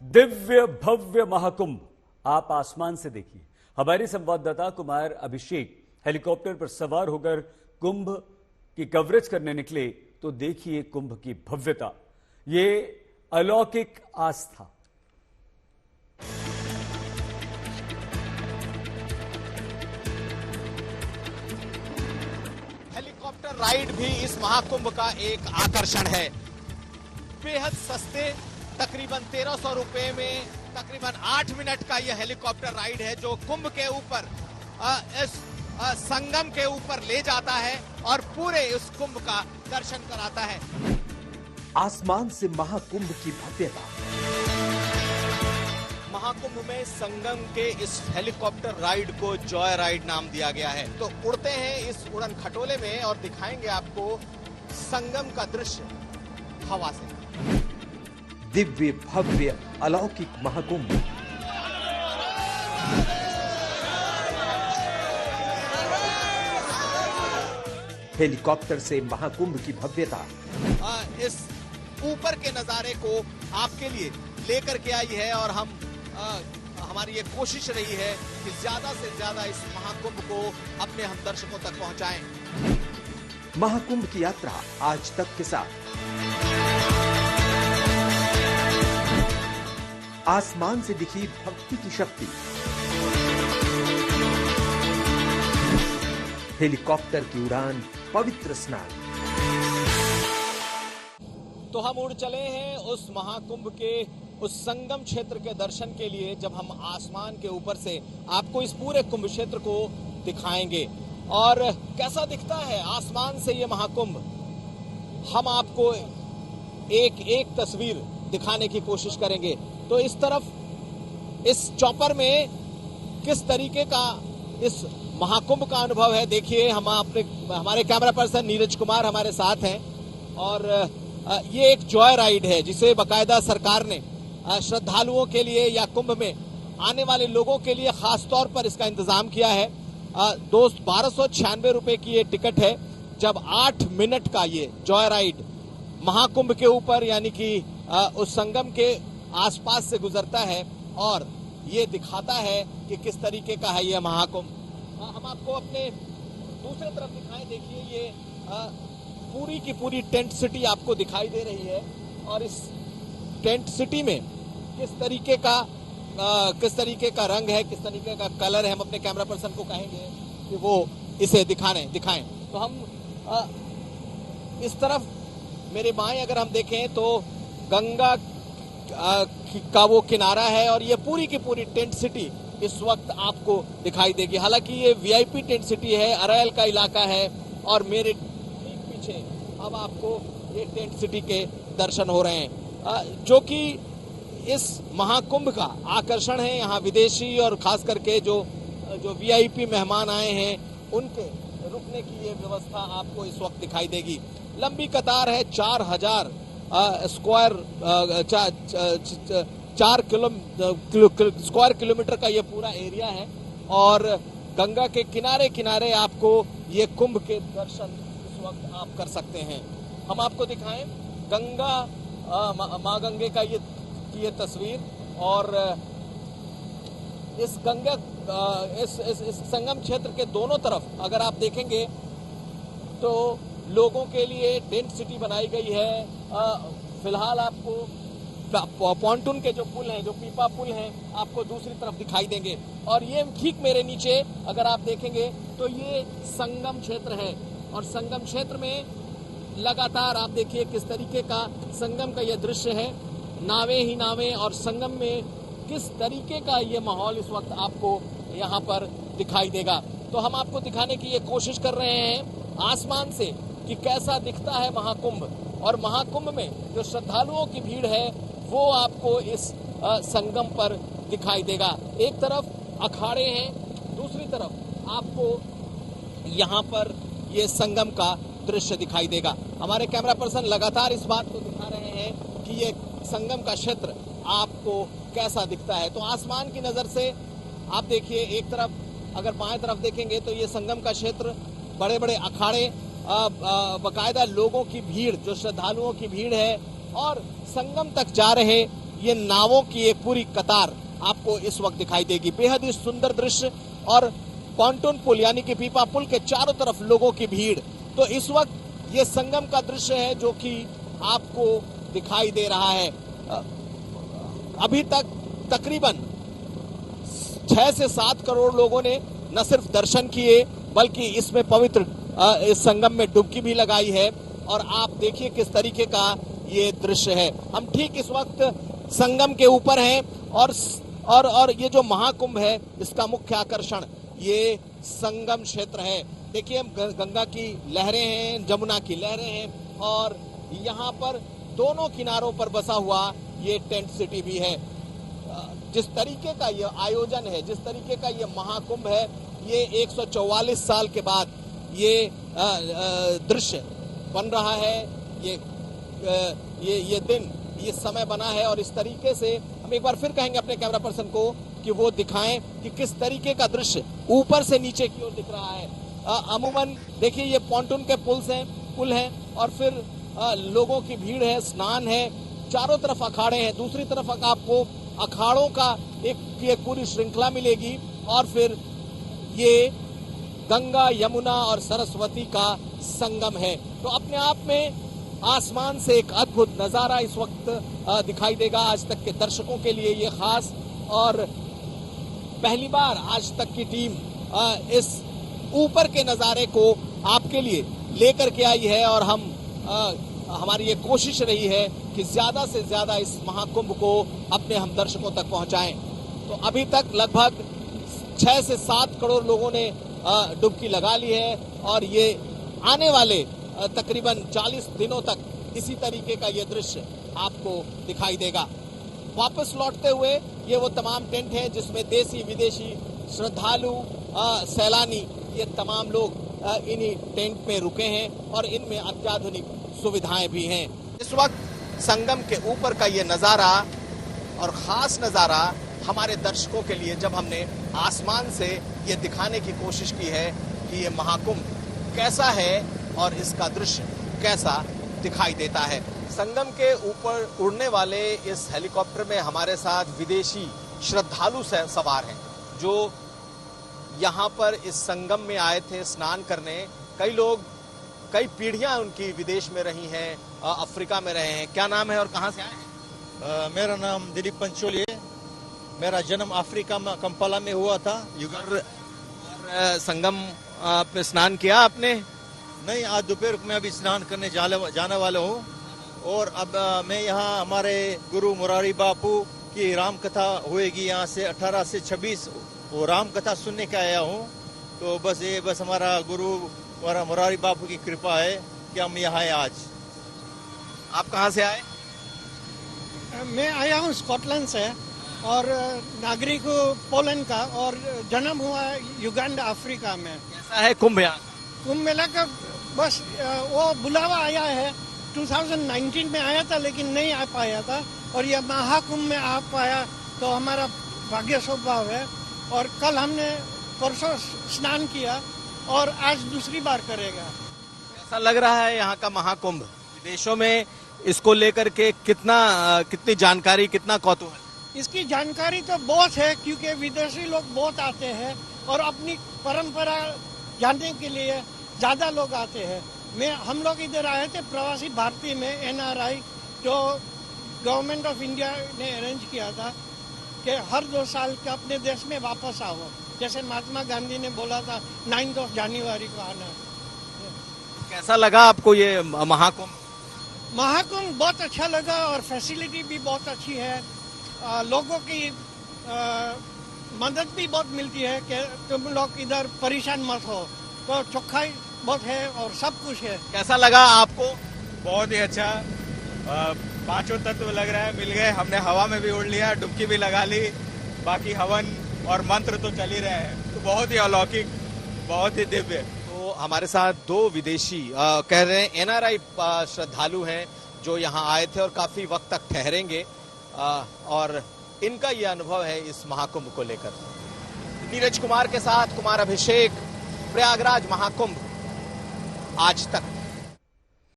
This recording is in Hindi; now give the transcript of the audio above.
दिव्य भव्य महाकुंभ आप आसमान से देखिए। हमारे संवाददाता कुमार अभिषेक हेलीकॉप्टर पर सवार होकर कुंभ की कवरेज करने निकले तो देखिए कुंभ की भव्यता, ये अलौकिक आस्था। हेलीकॉप्टर राइड भी इस महाकुंभ का एक आकर्षण है। बेहद सस्ते, तकरीबन 1300 रुपए में तकरीबन 8 मिनट का यह हेलीकॉप्टर राइड है जो कुंभ के ऊपर इस संगम के ऊपर ले जाता है और पूरे इस कुंभ का दर्शन कराता है। आसमान से महाकुंभ की भव्यता। महाकुंभ में संगम के इस हेलीकॉप्टर राइड को जॉय राइड नाम दिया गया है। तो उड़ते हैं इस उड़न खटोले में और दिखाएंगे आपको संगम का दृश्य हवा से। दिव्य भव्य अलौकिक महाकुंभ। हेलीकॉप्टर से महाकुंभ की भव्यता। इस ऊपर के नजारे को आपके लिए लेकर के आई है और हमारी ये कोशिश रही है कि ज्यादा से ज्यादा इस महाकुंभ को अपने हम दर्शकों तक पहुंचाएं। महाकुंभ की यात्रा आज तक के साथ। आसमान से दिखी भक्ति की शक्ति। हेलीकॉप्टर की उड़ान, पवित्र स्नान। तो हम उड़ चले हैं उस महाकुंभ के उस संगम क्षेत्र के दर्शन के लिए। जब हम आसमान के ऊपर से आपको इस पूरे कुंभ क्षेत्र को दिखाएंगे और कैसा दिखता है आसमान से ये महाकुंभ, हम आपको एक एक तस्वीर दिखाने की कोशिश करेंगे। तो इस तरफ इस चॉपर में किस तरीके का इस महाकुंभ का अनुभव है, देखिए। हमारे कैमरा पर्सन नीरज कुमार हमारे साथ हैं और ये एक जॉय राइड है जिसे बकायदा सरकार ने श्रद्धालुओं के लिए या कुंभ में आने वाले लोगों के लिए खास तौर पर इसका इंतजाम किया है। दोस्त 1296 रुपए की ये टिकट है। जब 8 मिनट का ये जॉय राइड महाकुंभ के ऊपर यानी कि उस संगम के आसपास से गुजरता है और ये दिखाता है कि किस तरीके का है ये महाकुंभ। हम आपको अपने दूसरे तरफ दिखाएं। देखिए ये पूरी की पूरी टेंट सिटी आपको दिखाई दे रही है और इस टेंट सिटी में किस तरीके का रंग है, किस तरीके का कलर है। हम अपने कैमरा पर्सन को कहेंगे कि वो इसे दिखाएं। तो हम इस तरफ मेरे बाएं अगर हम देखें तो गंगा का वो किनारा है और ये पूरी की पूरी टेंट सिटी इस वक्त आपको दिखाई देगी। हालांकि ये वीआईपी टेंट सिटी है, अरैल का इलाका है और मेरे ठीक पीछे अब आपको ये टेंट सिटी के दर्शन हो रहे हैं जो कि इस महाकुंभ का आकर्षण है। यहाँ विदेशी और खास करके जो वीआईपी मेहमान आए हैं उनके रुकने की ये व्यवस्था आपको इस वक्त दिखाई देगी। लंबी कतार है, 4000 स्क्वायर किलोमीटर का ये पूरा एरिया है और गंगा के किनारे किनारे आपको ये कुंभ के दर्शन इस वक्त आप कर सकते हैं। हम आपको दिखाएं गंगा माँ गंगे का ये तस्वीर और इस गंगा इस संगम क्षेत्र के दोनों तरफ अगर आप देखेंगे तो लोगों के लिए टेंट सिटी बनाई गई है। फिलहाल आपको पॉन्टून के जो पुल हैं, जो पीपा पुल हैं, आपको दूसरी तरफ दिखाई देंगे और ये ठीक मेरे नीचे अगर आप देखेंगे तो ये संगम क्षेत्र है और संगम क्षेत्र में लगातार आप देखिए किस तरीके का संगम का ये दृश्य है। नावें ही नावें और संगम में किस तरीके का ये माहौल इस वक्त आपको यहाँ पर दिखाई देगा। तो हम आपको दिखाने की ये कोशिश कर रहे हैं आसमान से कि कैसा दिखता है महाकुंभ और महाकुंभ में जो श्रद्धालुओं की भीड़ है वो आपको इस संगम पर दिखाई देगा। एक तरफ अखाड़े हैं, दूसरी तरफ आपको यहाँ पर ये संगम का दृश्य दिखाई देगा। हमारे कैमरा पर्सन लगातार इस बात को दिखा रहे हैं कि ये संगम का क्षेत्र आपको कैसा दिखता है। तो आसमान की नजर से आप देखिए, एक तरफ अगर बाएं तरफ देखेंगे तो ये संगम का क्षेत्र, बड़े बड़े अखाड़े, बकायदा लोगों की भीड़, जो श्रद्धालुओं की भीड़ है और संगम तक जा रहे ये नावों की एक पूरी कतार आपको इस वक्त दिखाई देगी। बेहद ही सुंदर दृश्य और पॉन्टून पुल यानी कि पीपा पुल के चारों तरफ लोगों की भीड़। तो इस वक्त ये संगम का दृश्य है जो कि आपको दिखाई दे रहा है। अभी तक तकरीबन 6 से 7 करोड़ लोगों ने न सिर्फ दर्शन किए बल्कि इसमें पवित्र इस संगम में डुबकी भी लगाई है। और आप देखिए किस तरीके का ये दृश्य है। हम ठीक इस वक्त संगम के ऊपर हैं और ये जो महाकुंभ है इसका मुख्य आकर्षण ये संगम क्षेत्र है। देखिए हम गंगा की लहरें हैं, जमुना की लहरें हैं और यहाँ पर दोनों किनारों पर बसा हुआ ये टेंट सिटी भी है। जिस तरीके का ये आयोजन है, जिस तरीके का ये महाकुंभ है, ये 144 साल के बाद ये दृश्य बन रहा है। ये दिन, ये समय बना है और इस तरीके से हम एक बार फिर कहेंगे अपने कैमरा पर्सन को कि वो दिखाएं कि किस तरीके का दृश्य ऊपर से नीचे की ओर दिख रहा है। अमूमन देखिए ये पॉन्टून के पुल हैं और फिर लोगों की भीड़ है, स्नान है, चारों तरफ अखाड़े हैं, दूसरी तरफ आपको अखाड़ों का एक पूरी श्रृंखला मिलेगी और फिर ये गंगा, यमुना और सरस्वती का संगम है। तो अपने आप में आसमान से एक अद्भुत नजारा इस वक्त दिखाई देगा। आज तक के दर्शकों के लिए ये खास और पहली बार आज तक की टीम इस ऊपर के नजारे को आपके लिए लेकर के आई है और हमारी ये कोशिश रही है कि ज्यादा से ज्यादा इस महाकुंभ को अपने हम दर्शकों तक पहुंचाएं। तो अभी तक लगभग 6 से 7 करोड़ लोगों ने डुबकी लगा ली है और ये आने वाले तकरीबन 40 दिनों तक इसी तरीके का ये दृश्य आपको दिखाई देगा। वापस लौटते हुए ये वो तमाम टेंट हैं जिसमें देसी विदेशी श्रद्धालु सैलानी ये तमाम लोग इन्हीं टेंट में रुके हैं और इनमें अत्याधुनिक सुविधाएं भी हैं। इस वक्त संगम के ऊपर का ये नजारा और खास नजारा हमारे दर्शकों के लिए जब हमने आसमान से ये दिखाने की कोशिश की है कि ये महाकुंभ कैसा है और इसका दृश्य कैसा दिखाई देता है। संगम के ऊपर उड़ने वाले इस हेलीकॉप्टर में हमारे साथ विदेशी श्रद्धालु सवार हैं जो यहाँ पर इस संगम में आए थे स्नान करने। कई लोग, कई पीढ़ियां उनकी विदेश में रही हैं, अफ्रीका में रहे हैं। क्या नाम है और कहाँ से आए हैं? मेरा नाम दिलीप पंचोली है। मेरा जन्म अफ्रीका में कंपाला में हुआ था। और संगम पे स्नान किया आपने? नहीं, आज दोपहर को मैं अभी स्नान करने जाने वाला हूँ और अब मैं यहाँ हमारे गुरु मुरारी बापू की राम कथा होएगी यहाँ से 18 से 26 वो राम कथा सुनने का आया हूँ। तो बस हमारा गुरु हमारा मुरारी बापू की कृपा है कि हम यहाँ आए आज। आप कहाँ से आए? मैं आया हूँ स्कॉटलैंड से और नागरिक पोलैंड का और जन्म हुआ युगांडा अफ्रीका में। कैसा है कुंभ यहाँ? कुंभ मेला का बस वो बुलावा आया है। 2019 में आया था लेकिन नहीं आ पाया था और यह महाकुंभ में आ पाया तो हमारा भाग्य स्वभाव है। और कल हमने परसों स्नान किया और आज दूसरी बार करेगा। कैसा लग रहा है यहाँ का महाकुंभ? विदेशों में इसको लेकर के कितनी जानकारी, कितना कौतूहल? इसकी जानकारी तो बहुत है क्योंकि विदेशी लोग बहुत आते हैं और अपनी परंपरा जानने के लिए ज्यादा लोग आते हैं। हम लोग इधर आए थे प्रवासी भारतीय में NRI जो गवर्नमेंट ऑफ इंडिया ने अरेंज किया था कि हर 2 साल के अपने देश में वापस आओ, जैसे महात्मा गांधी ने बोला था 9 जनवरी को आना। कैसा लगा आपको ये महाकुंभ? महाकुंभ बहुत अच्छा लगा और फैसिलिटी भी बहुत अच्छी है। लोगों की मदद भी बहुत मिलती है कि तुम लोग इधर परेशान मत हो। तो चौखाई बहुत है और सब कुछ है। कैसा लगा आपको? बहुत ही अच्छा। 5 तत्व लग रहा है मिल गए। हमने हवा में भी उड़ लिया, डुबकी भी लगा ली, बाकी हवन और मंत्र तो चल ही रहे हैं। तो बहुत ही अलौकिक, बहुत ही दिव्य। तो हमारे साथ 2 विदेशी कह रहे हैं NRI श्रद्धालु हैं जो यहाँ आए थे और काफी वक्त तक ठहरेंगे और इनका ये अनुभव है इस महाकुंभ को लेकर। नीरज कुमार के साथ कुमार अभिषेक, प्रयागराज महाकुंभ आज तक।